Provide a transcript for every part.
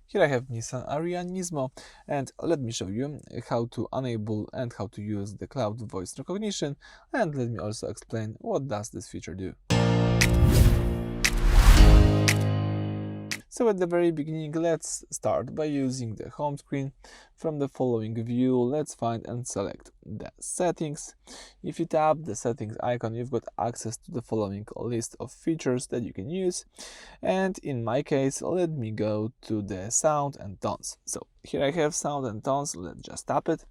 Here I have Nissan Ariya Nismo, and let me show you how to enable and how to use the cloud voice recognition, and let me also explain what does this feature do. So at the very beginning, let's start by using the home screen. From the following view, let's find and select the settings. If you tap the settings icon, you've got access to the following list of features that you can use. And in my case, let me go to the sound and tones. So here I have sound and tones, let's just tap it.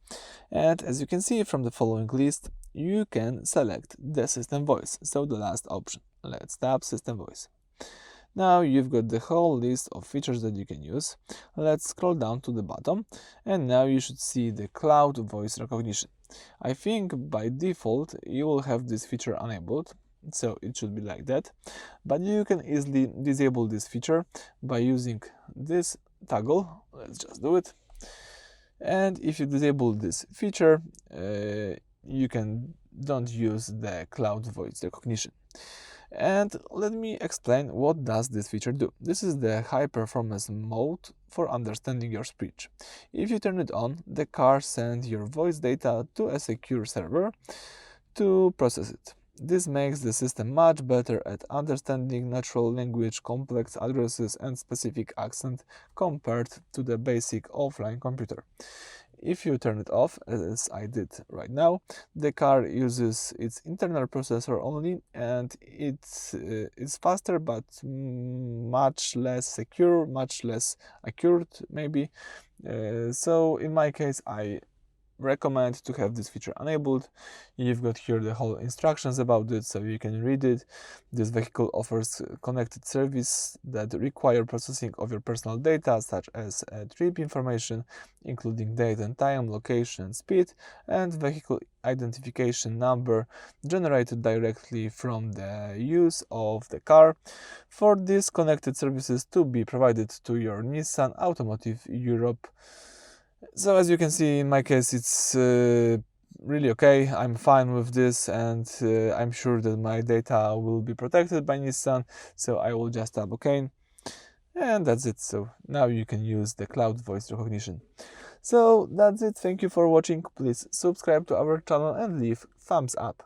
And as you can see from the following list, you can select the system voice. So the last option, let's tap system voice. Now you've got the whole list of features that you can use. Let's scroll down to the bottom, and now you should see the cloud voice recognition. I think by default you will have this feature enabled, so it should be like that, but you can easily disable this feature by using this toggle. Let's just do it. And if you disable this feature, you don't use the cloud voice recognition. And let me explain what does this feature do. This is the high performance mode for understanding your speech. If you turn it on, the car sends your voice data to a secure server to process it. This makes the system much better at understanding natural language, complex addresses, and specific accent compared to the basic offline computer. If you turn it off, as I did right now, the car uses its internal processor only, and it's faster but much less secure, much less accurate maybe. So in my case, I recommend to have this feature enabled. You've got here the whole instructions about it, so you can read it. This vehicle offers connected service that require processing of your personal data, such as trip information, including date and time, location, speed, and vehicle identification number generated directly from the use of the car. For these connected services to be provided to your Nissan Automotive Europe. So as you can see, in my case, it's really okay. I'm fine with this, and I'm sure that my data will be protected by Nissan. So I will just tap OK, and that's it. So now you can use the cloud voice recognition. So that's it. Thank you for watching. Please subscribe to our channel and leave thumbs up.